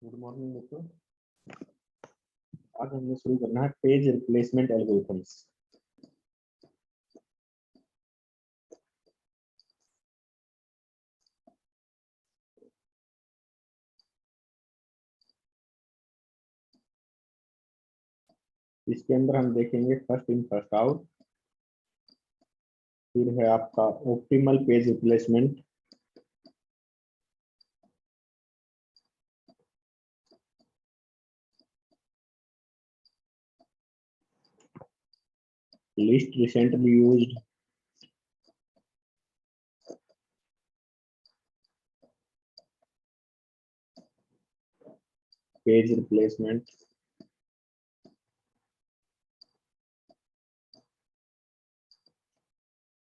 Good morning दोस्तों। आज हमने शुरू करना है पेज रिप्लेसमेंट एल्गोरिथम्स। इसके अंदर हम देखेंगे फर्स्ट इन फर्स्ट आउट, फिर है आपका optimal page replacement, least recently used, page replacement,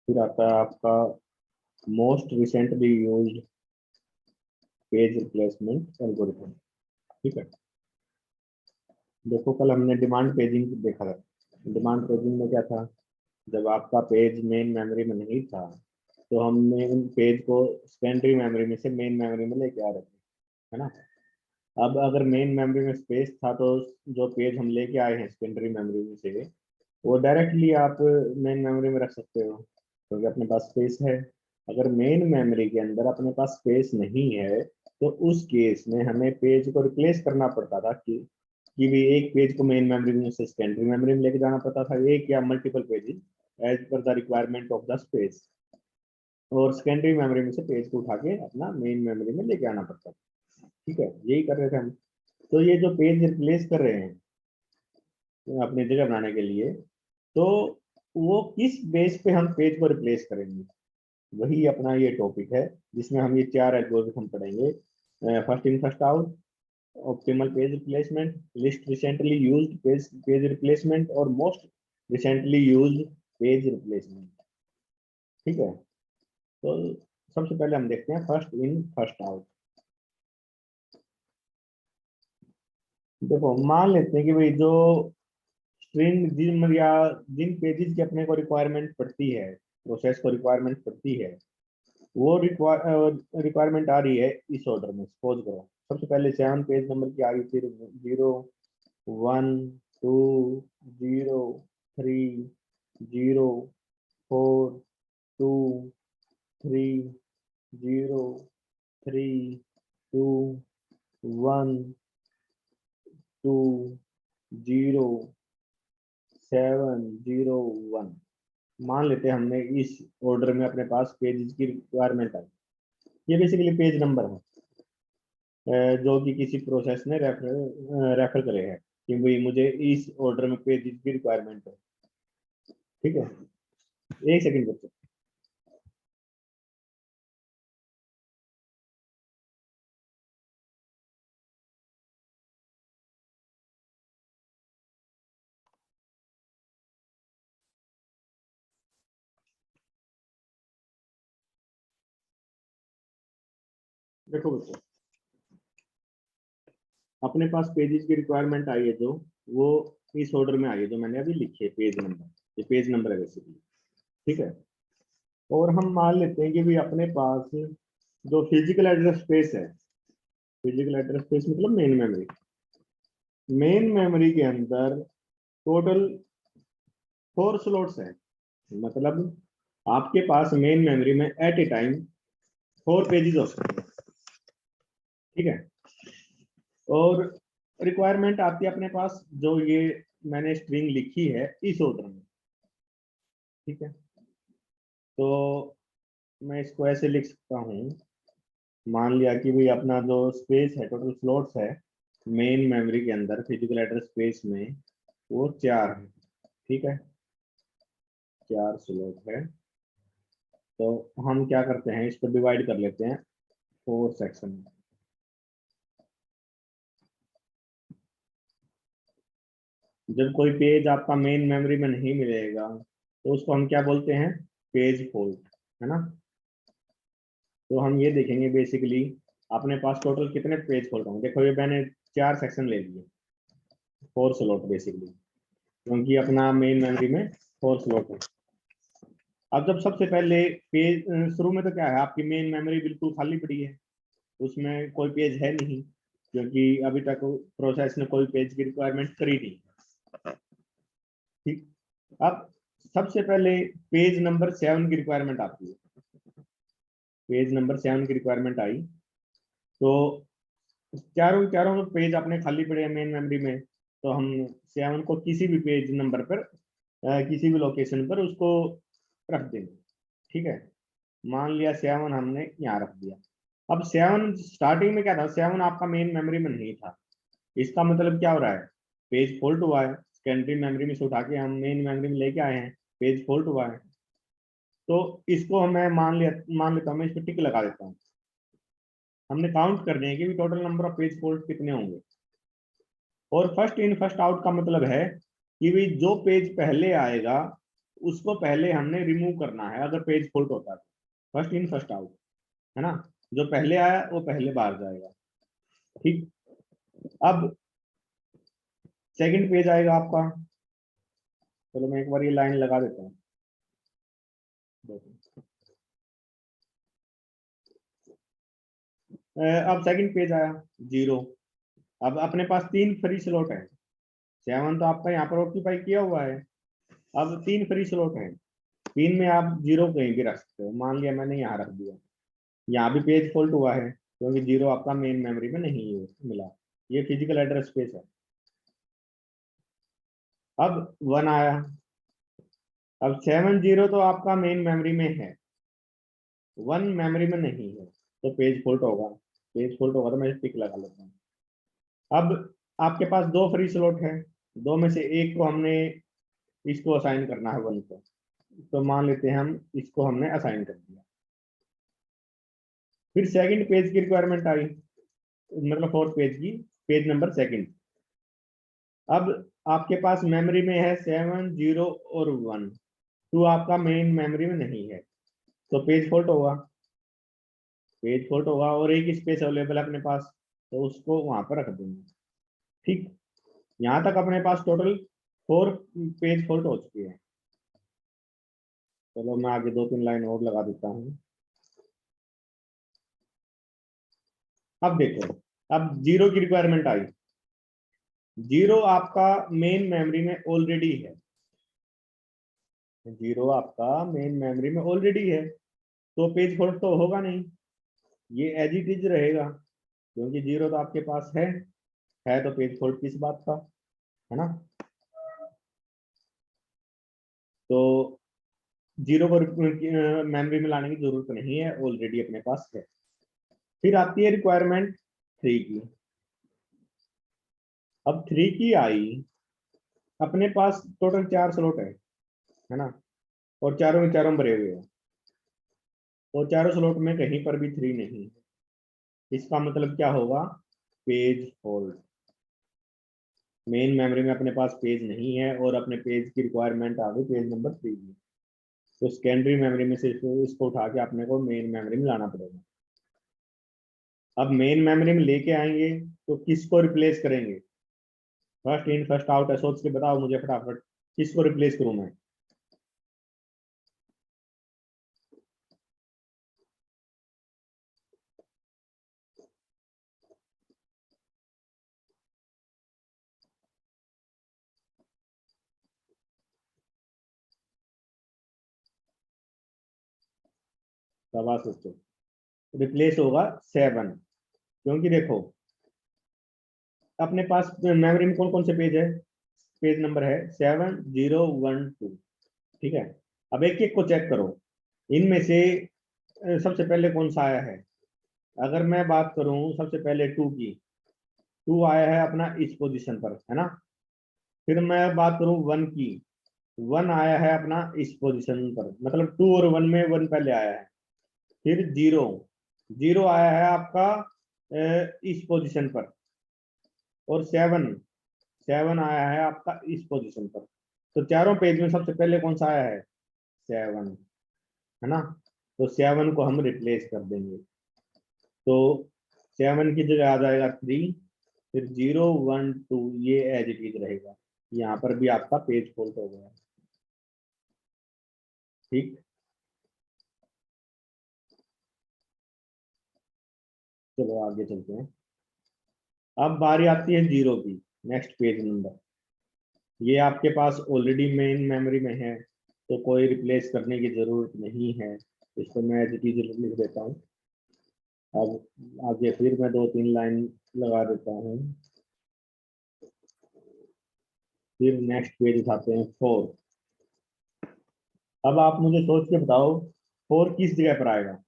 फिर आता है आपका most recently used page replacement algorithm. ठीक है, देखो कल हमने डिमांड पेजिंग देखा था। डिमांड पेजिंग में क्या था, जब आपका पेज मेन मेमोरी में नहीं था तो हमने उन पेज को सेकेंडरी मेमोरी में से मेन मेमोरी में लेके आ रहे थे, है ना। अब अगर मेन मेमोरी में स्पेस था तो जो पेज हम लेके आए हैं सेकेंडरी मेमोरी में से वो डायरेक्टली आप मेन मेमोरी में रख सकते हो क्योंकि अपने पास स्पेस है। अगर मेन मेमोरी के अंदर अपने पास स्पेस नहीं है तो उस केस में हमें पेज को रिप्लेस करना पड़ता था कि भी एक पेज को मेन मेमोरी में से सेकेंडरी मेमोरी में लेके जाना पड़ता था, एक या multiple pages as per the requirement of the space, और सेकेंडरी मेमोरी में से पेज को उठा के अपना मेन मेमोरी में लेके आना पड़ता था। ठीक है, यही कर रहे थे हम। तो ये जो पेज रिप्लेस कर रहे हैं अपनी जगह बनाने के लिए, तो वो किस बेस पे हम पेज को रिप्लेस करेंगे, वही अपना ये टॉपिक है जिसमें हम ये चार एल्गोरिथम पढ़ेंगे। First in first out, optimal page replacement, least recently used page replacement और most recently used page replacement. ठीक है, तो सबसे पहले हम देखते हैं फर्स्ट इन फर्स्ट आउट। देखो मान लेते हैं कि भाई जो स्ट्रिंग जिन पेजेस की अपने को रिक्वायरमेंट पड़ती है, प्रोसेस को रिक्वायरमेंट पड़ती है, वो रिक्वायरमेंट आ रही है इस ऑर्डर में। सपोज करो सबसे पहले 7 पेज नंबर की आई, फिर 0 1 2 0 3 0 4 2 3 0 3 2 1 2 0 7 0 1। मान लेते हैं हमने इस ऑर्डर में अपने पास पेजेस की रिक्वायरमेंट आई। ये बेसिकली पेज नंबर है जो कि किसी प्रोसेस ने रेफर करे हैं कि भाई मुझे इस ऑर्डर में पेजेस की रिक्वायरमेंट है। ठीक है, एक सेकंड बच्चों। देखो बच्चों, अपने पास पेजेस की रिक्वायरमेंट आई है जो वो इस ऑर्डर में आई है जो मैंने अभी लिखी है, पेज नंबर। ये पेज नंबर है बेसिकली। ठीक है, और हम मान लेते हैं कि भी अपने पास जो फिजिकल एड्रेस स्पेस है, फिजिकल एड्रेस स्पेस मतलब मेन मेमोरी, मेन मेमोरी के अंदर टोटल 4 स्लॉट्स है। मतलब आपके पास मेन मेमोरी में एट ए टाइम 4 पेजेस हो सकते हैं। ठीक है, और रिक्वायरमेंट आती है अपने पास जो ये मैंने स्ट्रिंग लिखी है इस ऑर्डर में। ठीक है, तो मैं इसको ऐसे लिख सकता हूँ। मान लिया कि भाई अपना जो स्पेस है, टोटल स्लॉट्स है मेन मेमोरी के अंदर फिजिकल एड्रेस स्पेस में, वो 4 है। ठीक है, 4 स्लॉट है। तो हम क्या करते हैं, इसको डिवाइड कर लेते हैं 4 सेक्शन में। जब कोई पेज आपका मेन मेमोरी में नहीं मिलेगा तो उसको हम क्या बोलते हैं, पेज फॉल्ट, है ना। तो हम ये देखेंगे बेसिकली अपने पास टोटल कितने पेज फॉल्ट होंगे। देखो ये मैंने 4 सेक्शन ले लिए, 4 स्लॉट बेसिकली, क्योंकि अपना मेन मेमोरी में 4 स्लॉट है। अब जब सबसे पहले पेज शुरू में तो क्या है, आपकी मेन मेमोरी बिल्कुल खाली पड़ी है, उसमें कोई पेज है नहीं। क्योंकि अभी तक प्रोसेस ने कोई पेज की रिक्वायरमेंट करी नहीं। ठीक, अब सबसे पहले पेज नंबर 7 की रिक्वायरमेंट आती है। पेज नंबर 7 की रिक्वायरमेंट आई तो चारों चारों पेज अपने खाली पड़े हैं मेन मेमोरी में, तो हम 7 को किसी भी पेज नंबर पर किसी भी लोकेशन पर उसको रख देंगे। ठीक है, मान लिया 7 हमने यहाँ रख दिया। अब 7 स्टार्टिंग में क्या था, 7 आपका मेन मेमोरी में नहीं था। इसका मतलब क्या हो रहा है, पेज फॉल्ट हुआ है, सेकेंडरी मेमोरी में से उठा के हम मेन मेमोरी में लेके आए हैं, पेज फॉल्ट हुआ है। तो इसको मैं मान लेता हूँ, मैं इस पर टिक लगा देता हूँ। हमने काउंट करने हैं कि total number of page fault कितने होंगे। और फर्स्ट इन फर्स्ट आउट का मतलब है कि भाई जो पेज पहले आएगा उसको पहले हमने रिमूव करना है अगर पेज फॉल्ट होता है। फर्स्ट इन फर्स्ट आउट है ना, जो पहले आया वो पहले बाहर जाएगा। ठीक, अब सेकंड पेज आएगा आपका। चलो मैं एक बार ये लाइन लगा देता हूँ। अब सेकंड पेज आया 0। अब अपने पास 3 फ्री स्लॉट है। 7 तो आपका यहाँ पर ऑक्यूपाई किया हुआ है। अब 3 फ्री स्लॉट है, 3 में आप 0 कहीं भी रख सकते हो। मान लिया मैंने यहाँ रख दिया, यहाँ भी पेज फॉल्ट हुआ है क्योंकि 0 आपका मेन मेमोरी में नहीं है मिला। ये फिजिकल एड्रेस स्पेस है। अब 1 आया। अब 7 0 तो आपका मेन मेमोरी में है, 1 मेमोरी में नहीं है, तो पेज फॉल्ट होगा। पेज फॉल्ट होगा तो मैं टिक लगा लेता हूँ। अब आपके पास 2 फ्री स्लॉट है, 2 में से एक को हमने इसको असाइन करना है 1 को, तो मान लेते हैं हम इसको हमने असाइन कर दिया। फिर सेकंड पेज की रिक्वायरमेंट आई, मतलब फोर्थ पेज की, पेज नंबर सेकंड। अब आपके पास मेमोरी में है 7 0 और 1, 2 आपका मेन मेमोरी में नहीं है, तो पेज फॉल्ट होगा। पेज फॉल्ट होगा और एक स्पेस अवेलेबल है अपने पास, तो उसको वहां पर रख देंगे। ठीक, यहाँ तक अपने पास टोटल 4 पेज फॉल्ट हो चुकी है। चलो मैं आगे 2-3 लाइन और लगा देता हूँ। अब देखो, अब 0 की रिक्वायरमेंट आई। 0 आपका मेन मेमोरी में ऑलरेडी है, 0 आपका मेन मेमोरी में ऑलरेडी है, तो पेज फॉल्ट तो होगा नहीं, ये एज इट इज रहेगा क्योंकि 0 तो आपके पास है तो पेज फॉल्ट किस बात का, है ना। तो 0 को मेमोरी में लाने की जरूरत नहीं है, ऑलरेडी अपने पास है। फिर आती है रिक्वायरमेंट 3 की। अब 3 की आई, अपने पास टोटल 4 स्लॉट है ना, और चारों के चारों भरे हुए हैं, और चारों स्लॉट में कहीं पर भी 3 नहीं है। इसका मतलब क्या होगा, पेज फॉल्ट। मेन मेमोरी में अपने पास पेज नहीं है और अपने पेज की रिक्वायरमेंट आ गई पेज नंबर 3 की, तो सेकेंडरी मेमोरी में से इसको उठा के अपने को मेन मेमोरी में लाना पड़ेगा। अब मेन मेमोरी में लेके आएंगे तो किसको रिप्लेस करेंगे, फर्स्ट इन फर्स्ट आउट है, सोच के बताओ मुझे फटाफट, किसको रिप्लेस करूं मैं। सवा सोचो, रिप्लेस होगा 7, क्योंकि देखो अपने पास मेमोरी में कौन कौन से पेज है, पेज नंबर है 7 0 1 2। ठीक है, अब एक एक को चेक करो, इनमें से सबसे पहले कौन सा आया है। अगर मैं बात करूं सबसे पहले 2 की, 2 आया है अपना इस पोजीशन पर, है ना। फिर मैं बात करूं 1 की, 1 आया है अपना इस पोजीशन पर, मतलब 2 और 1 में 1 पहले आया है। फिर 0, 0 आया है आपका इस पोजीशन पर, और 7, 7 आया है आपका इस पोजीशन पर। तो चारों पेज में सबसे पहले कौन सा आया है, 7, है ना। तो 7 को हम रिप्लेस कर देंगे, तो 7 की जगह आ जाएगा 3, फिर 0 1 2 ये एज इट इज रहेगा। यहाँ पर भी आपका पेज फॉल्ट हो गया। ठीक, चलो आगे चलते हैं। अब बारी आती है जीरो की, नेक्स्ट पेज नंबर। ये आपके पास ऑलरेडी मेन मेमोरी में है, तो कोई रिप्लेस करने की जरूरत नहीं है। इसको मैं एज इट इज लिख देता हूँ। अब आगे फिर मैं दो तीन लाइन लगा देता हूँ। फिर नेक्स्ट पेज उठाते हैं, फोर। अब आप मुझे सोच के बताओ, फोर किस जगह पर आएगा।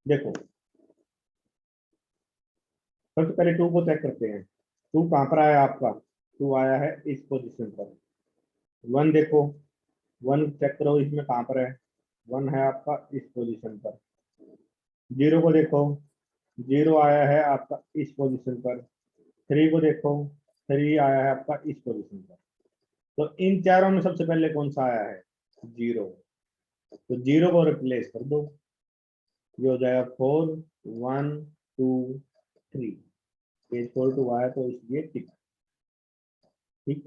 देखो, सबसे पहले टू को चेक करते हैं। टू कहाँ पर आया आपका? टू आया है इस पोजीशन पर। वन देखो, वन चेक करो इसमें कहाँ पर है। वन है आपका इस पोजीशन पर। जीरो को देखो, जीरो आया है आपका इस पोजीशन पर। थ्री को देखो, थ्री आया है आपका इस पोजीशन पर। तो इन चारों में सबसे पहले कौन सा आया है? जीरो। तो जीरो को रिप्लेस कर दो। ये हो जाएगा four, one, two, three. Page four two आया तो इसलिए टिक। ठीक।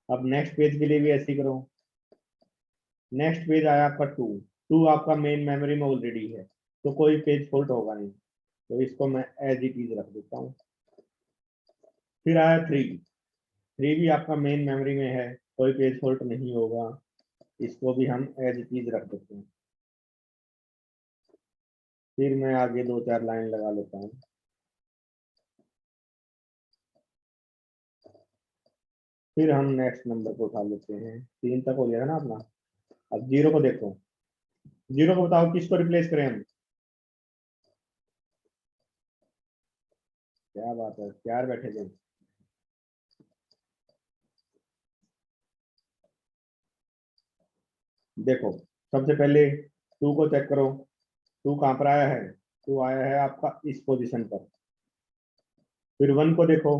अब नेक्स्ट पेज के लिए भी ऐसे ही करो। नेक्स्ट पेज आया आपका टू। टू आपका मेन मेमोरी में ऑलरेडी है, तो कोई पेज फॉल्ट होगा नहीं, तो इसको मैं एज इट इज रख देता हूँ। फिर आया थ्री। थ्री भी आपका मेन मेमोरी में है, कोई पेज फॉल्ट नहीं होगा, इसको भी हम एज इट इज रख देते हैं। फिर मैं आगे दो चार लाइन लगा लेता हूँ। फिर हम नेक्स्ट नंबर को उठा लेते हैं, तीन तक हो गया ना अपना। अब जीरो को देखो, जीरो को बताओ किसको रिप्लेस करें हम। क्या बात है, प्यार बैठे थे। देखो, सबसे पहले टू को चेक करो। टू कहाँ पर आया है? टू आया है आपका इस पोजीशन पर। फिर वन को देखो,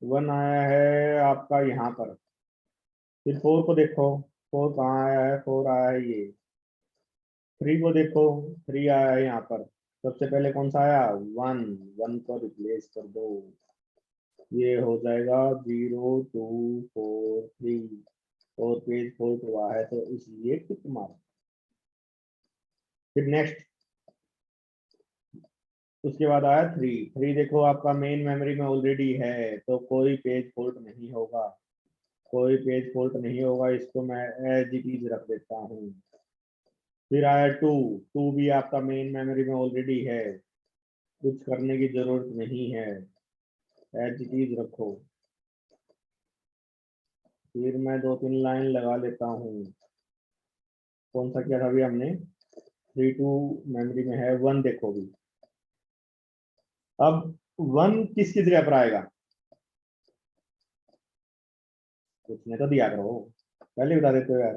वन आया है आपका यहाँ पर। फिर फोर को देखो, फोर कहाँ आया है? फोर आया है ये। थ्री को देखो, थ्री आया है यहाँ पर। सबसे पहले कौन सा आया? वन। वन को रिप्लेस कर दो। ये हो जाएगा जीरो, टू, फोर, थ्री। और पेज फोल्ड हुआ है तो इसलिए टिक मार। फिर नेक्स्ट, उसके बाद आया थ्री। थ्री देखो आपका मेन मेमोरी में ऑलरेडी है, तो कोई पेज फॉल्ट नहीं होगा, कोई पेज फॉल्ट नहीं होगा, इसको मैं एज इट इज रख देता हूँ। फिर आया टू। टू भी आपका मेन मेमोरी में ऑलरेडी है, कुछ करने की जरूरत नहीं है, एज इट इज रखो। फिर मैं दो तीन लाइन लगा लेता हूँ। कौन सा किया था अभी हमने? थ्री टू मेमोरी में है, वन देखो भी। अब वन किसकी जगह पर आएगा? कुछ ने तो दिया करो, पहले बता देते हो यार।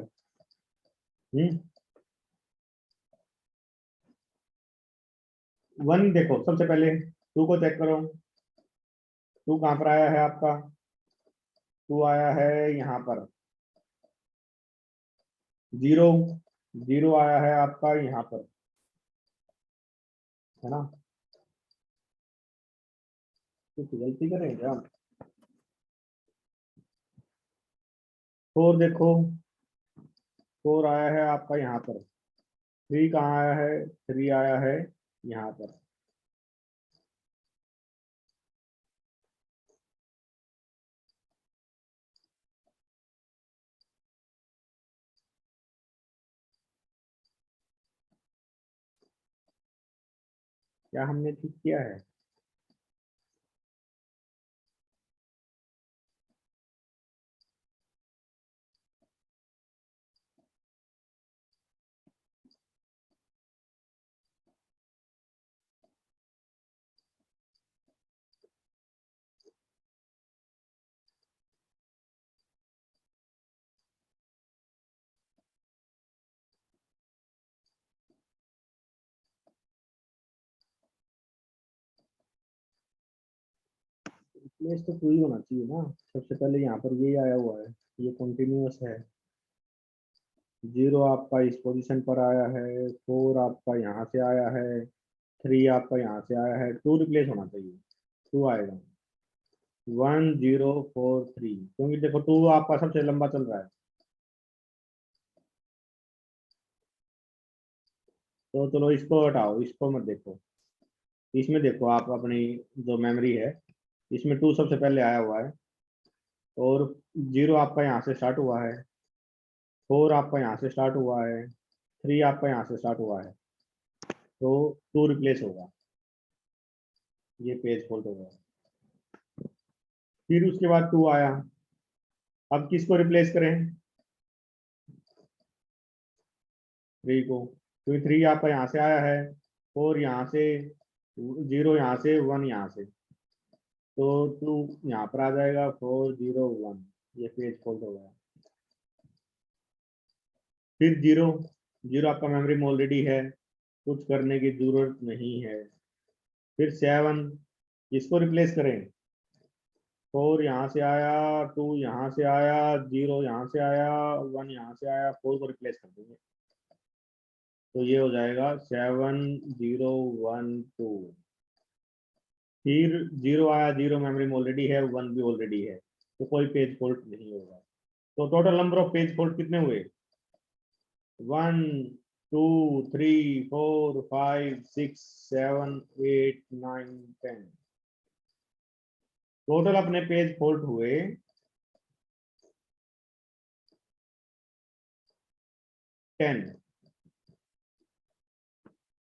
हम्म। वन देखो सबसे पहले, टू को चेक करो। टू कहाँ पर आया है आपका? टू आया है यहाँ पर। जीरो, जीरो आया है आपका यहाँ पर, है ना? कुछ गलती करें क्या? फोर देखो, फोर आया है आपका यहाँ पर। थ्री कहाँ आया है? थ्री आया है यहाँ पर। क्या हमने ठीक किया है? प्लेस तो टू ही होना चाहिए ना, सबसे पहले यहाँ पर यही आया हुआ है, ये कंटिन्यूअस है। 0 आपका इस पोजीशन पर आया है, 4 आपका यहाँ से आया है, 3 आपका यहाँ से आया है, 2 रिप्लेस होना चाहिए, 2 आएगा। 1043, क्योंकि देखो 2 आपका सबसे लंबा चल रहा है। तो चलो इसको हटाओ, इसको मत देखो, इसमें देखो आप अपनी जो मेमोरी है, इसमें 2 सबसे पहले आया हुआ है, और 0 आपका यहाँ से स्टार्ट हुआ है, 4 आपका यहाँ से स्टार्ट हुआ है, 3 आपका यहाँ से स्टार्ट हुआ है, तो 2 रिप्लेस होगा, ये पेज फॉल्ट होगा। फिर उसके बाद 2 आया, अब किसको रिप्लेस करें? 3 को, क्योंकि 3 आपका यहाँ से आया है, 4 यहाँ से, 0 यहाँ से, 1 यहाँ से, तो 2 यहाँ पर आ जाएगा, 401, ये पेज फॉल्ट हो गया। फिर 0, 0 आपका मेमोरी में ऑलरेडी है, कुछ करने की जरूरत नहीं है। फिर 7, इसको रिप्लेस करें, 4 यहाँ से आया, 2 यहाँ से आया, 0 यहाँ से आया, 1 यहाँ से आया, 4 को रिप्लेस कर देंगे, तो ये हो जाएगा 7012। फिर 0 आया, 0 मेमोरी में ऑलरेडी है, 1 भी ऑलरेडी है, तो कोई पेज फॉल्ट नहीं होगा। तो total number of page fault कितने हुए? 1 2 3 4 5 6 7 8 9 10, टोटल अपने पेज फॉल्ट हुए 10।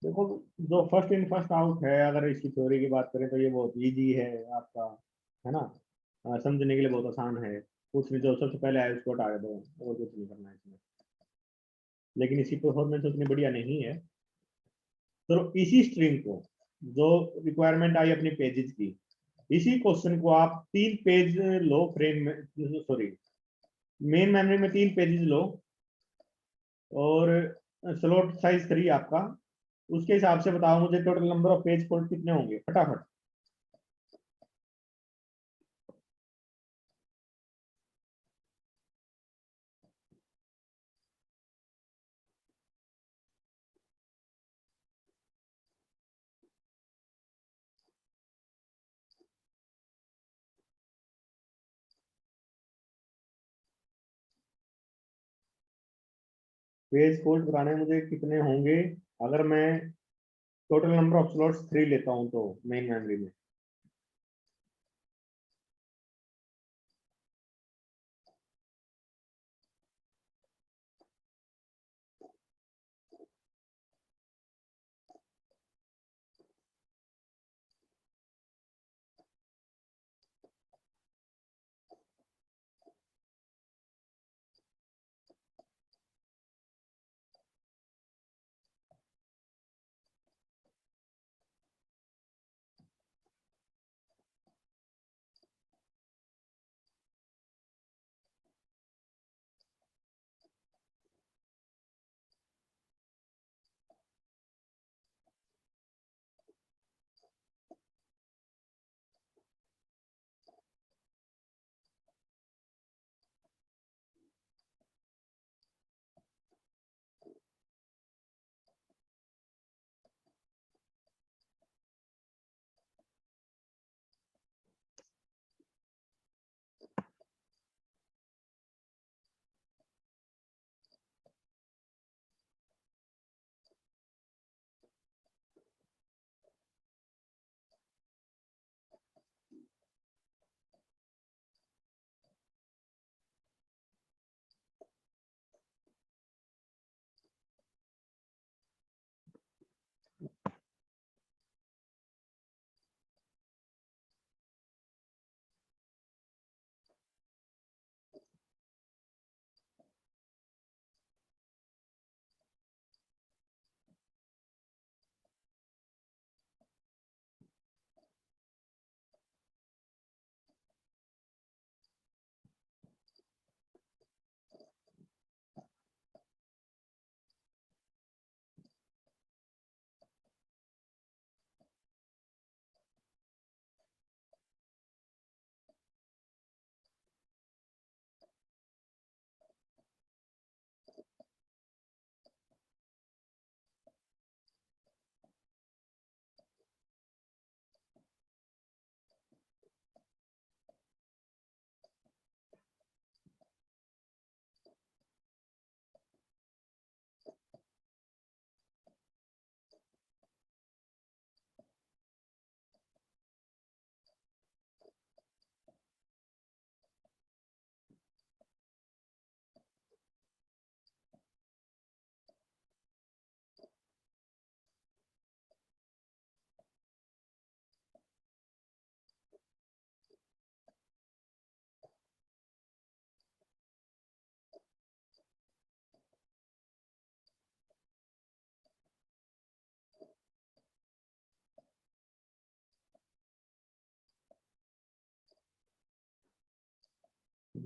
देखो, जो फर्स्ट इन फर्स्ट आउट है, अगर इसकी थ्योरी की बात करें तो ये बहुत इजी है आपका, है ना, समझने के लिए बहुत आसान है। कुछ भी जो सबसे पहले आए उसको हटा दो, और कुछ नहीं करना है इसमें, लेकिन इसकी परफॉर्मेंस उतनी बढ़िया नहीं है। तो इसी स्ट्रिंग को, जो रिक्वायरमेंट आई अपनी पेजेस की, इसी क्वेश्चन को आप 3 पेज लो फ्रेम में, सॉरी, मेन मेमोरी में 3 पेजेस लो, और स्लॉट साइज 3 आपका, उसके हिसाब से बताओ मुझे total number of page fault कितने होंगे फटाफट। पेज फॉल्ट कराने मुझे कितने होंगे, अगर मैं टोटल नंबर ऑफ स्लॉट्स 3 लेता हूं तो मेन मेमोरी में?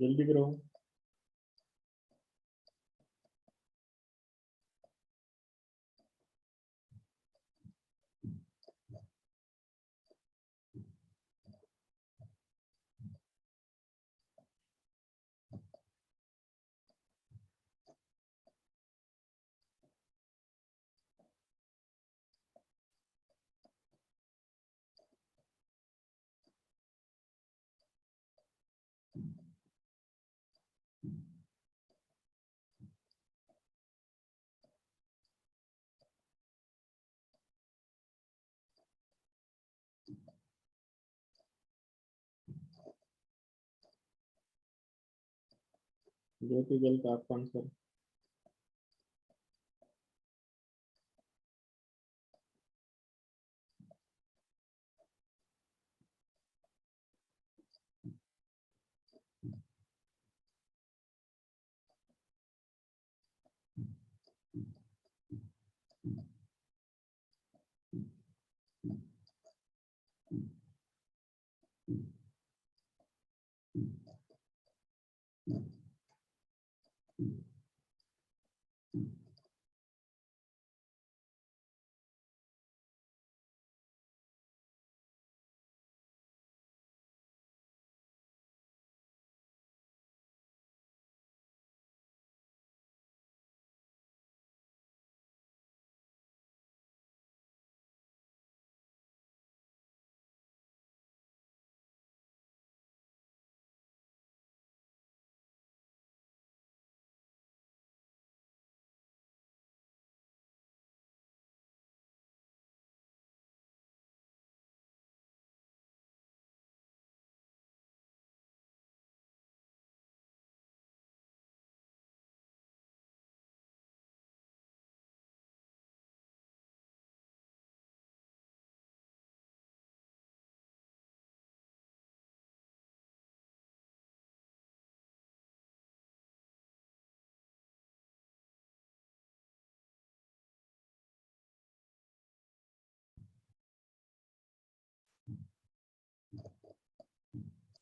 जल्दी करो। ज्योति जल का आपका आंसर।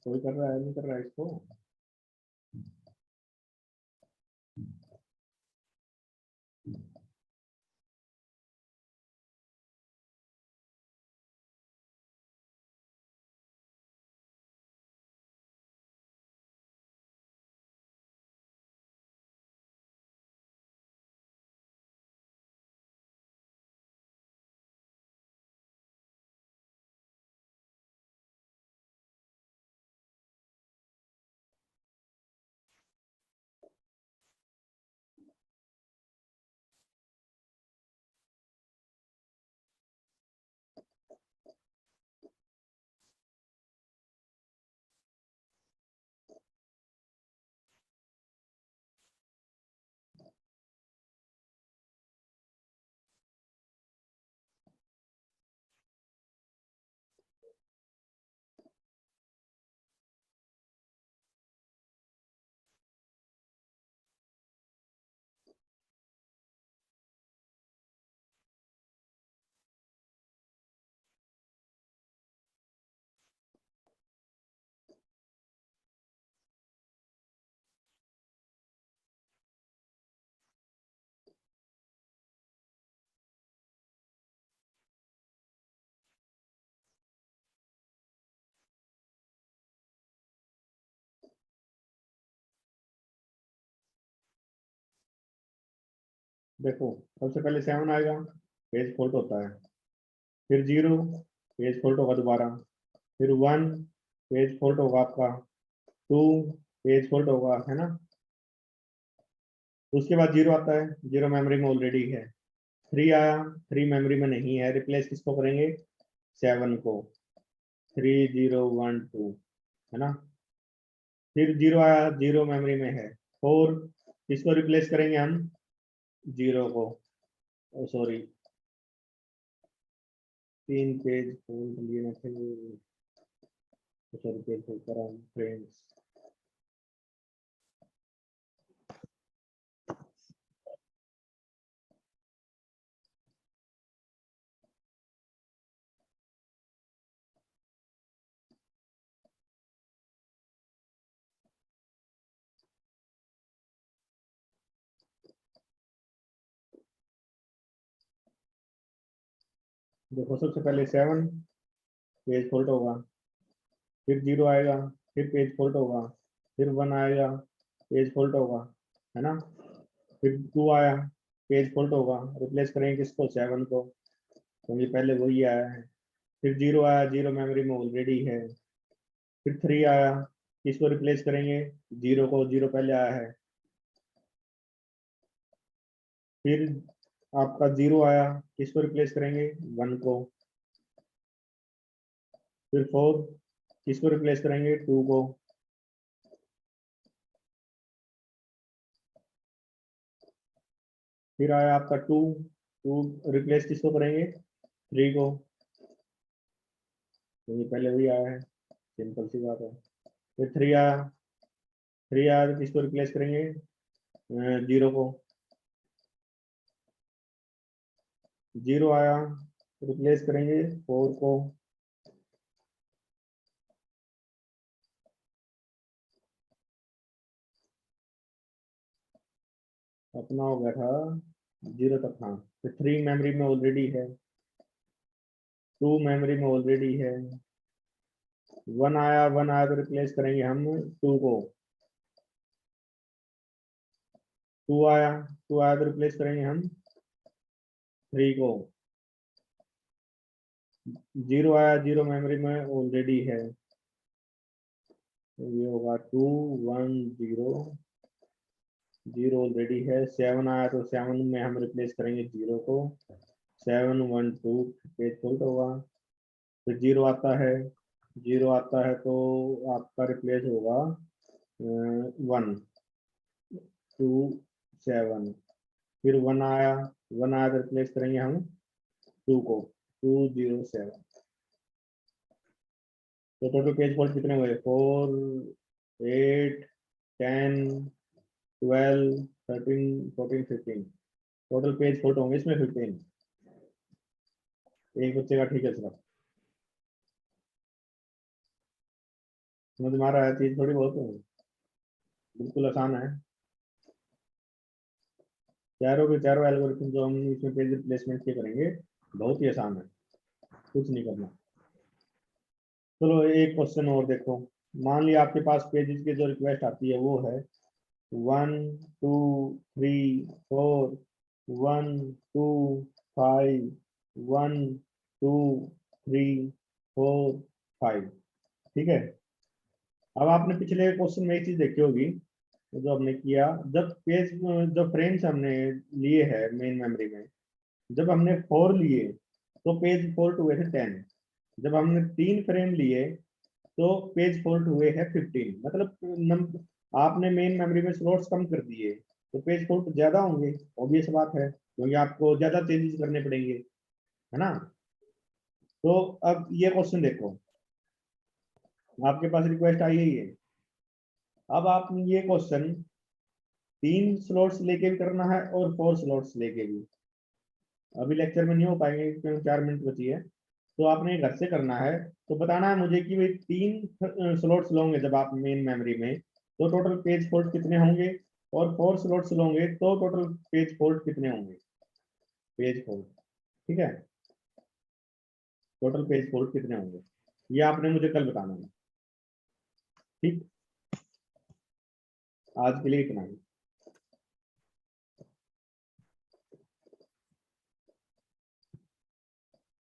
कोई कर रहा है, नहीं कर रहा है इसको? देखो, सबसे पहले 7 आएगा, पेज फोल्ड होता है। फिर 0, पेज फोल्ड होगा दोबारा। फिर 1, पेज फोल्ड होगा आपका। 2, पेज फोल्ड होगा, है ना। उसके बाद 0 आता है, 0 मेमोरी में ऑलरेडी है। 3 आया, 3 मेमोरी में नहीं है, रिप्लेस किसको करेंगे? 7 को। 3 0 1 2, है ना। फिर 0 आया, 0 मेमोरी में है। 4, इसको रिप्लेस करेंगे हम 0 को। सॉरी, 3 पेज फोल्ड लिए थे। सॉरी, पेज फोल्ड करा फ्रेंड्स। देखो सबसे पहले 7 पेज फॉल्ट होगा, फिर 0 आएगा, फिर पेज फॉल्ट होगा, फिर 1 आएगा, पेज फॉल्ट होगा, है ना। फिर 2 आया, पेज फॉल्ट होगा, रिप्लेस करेंगे किसको, 7 को, क्योंकि पहले वही आया है। फिर 0 आया, 0 मेमोरी में ऑलरेडी है। फिर 3 आया, किसको रिप्लेस करेंगे, 0 को, 0 पहले आया है। फिर आपका 0 आया, किसको रिप्लेस करेंगे, 1 को। फिर 4, किसको रिप्लेस करेंगे, 2 को। फिर आया आपका 2, 2 रिप्लेस किसको करेंगे, 3 को, क्योंकि पहले वही आया है, सिंपल सी बात है। फिर 3 आया, 3 आया तो किसको रिप्लेस करेंगे, 0 को। 0 आया, रिप्लेस करेंगे 4 को। अपना हो गया था 0 तक, हाँ। फिर 3 मेमोरी में ऑलरेडी है, 2 मेमोरी में ऑलरेडी है। 1 आया, 1 आया तो रिप्लेस करेंगे हम 2 को। 2 आया, 2 आया तो रिप्लेस करेंगे हम 3 को। 0 आया, 0 मेमोरी में ऑलरेडी है, तो ये होगा 2 1 0, 0 ऑलरेडी है। 7 आया तो 7 में हम रिप्लेस करेंगे 0 को, 7 1 2, पेज फुल होगा। फिर 0 आता है, 0 आता है तो आपका रिप्लेस होगा 1 2 7। फिर 1 आया, 1 आया तो रिप्लेस करेंगे हम 2 को, 2 0 7। तो टोटल पेज फॉल्ट कितने हुए, 4 8 10 12 13 14 15। टोटल पेज फॉल्ट होंगे इसमें 15। एक बच्चे का ठीक है सिर्फ, समझ में आ रहा है, चीज थोड़ी बहुत है, बिल्कुल आसान है। चारों के चारों एल्गोरिथम जो हम इसमें पेज रिप्लेसमेंट के करेंगे, बहुत ही आसान है, कुछ नहीं करना। चलो एक क्वेश्चन और देखो। मान लिया आपके पास पेजेस की जो रिक्वेस्ट आती है वो है 1 2 3 4 1 2 5 1 2 3 4 5, ठीक है। अब आपने पिछले क्वेश्चन में एक चीज देखी होगी, जो हमने किया, जब पेज, जो फ्रेम्स हमने लिए हैं मेन मेमोरी में, जब हमने 4 लिए तो पेज फॉल्ट हुए थे 10। जब हमने 3 फ्रेम लिए तो पेज फॉल्ट हुए हैं 15। मतलब आपने मेन मेमोरी में स्लॉट्स कम कर दिए तो पेज फॉल्ट ज्यादा होंगे, ऑब्वियस बात है, क्योंकि आपको ज्यादा चेंजेस करने पड़ेंगे, है ना। तो अब ये क्वेश्चन देखो, आपके पास रिक्वेस्ट आई है ये। अब आपने ये क्वेश्चन 3 स्लॉट्स लेके भी करना है और 4 स्लॉट्स लेके भी। अभी लेक्चर में नहीं हो पाएंगे क्योंकि 4 मिनट बची है, तो आपने घर से करना है। तो बताना है मुझे कि भाई 3 स्लॉट्स लोगे जब आप मेन मेमोरी में, तो टोटल पेज फॉल्ट कितने होंगे, और 4 स्लॉट्स लोगे तो टोटल पेज फॉल्ट कितने होंगे, पेज फॉल्ट, ठीक है, टोटल पेज फॉल्ट कितने होंगे, ये आपने मुझे कल बताना है। ठीक, आज के लिए इतना ही।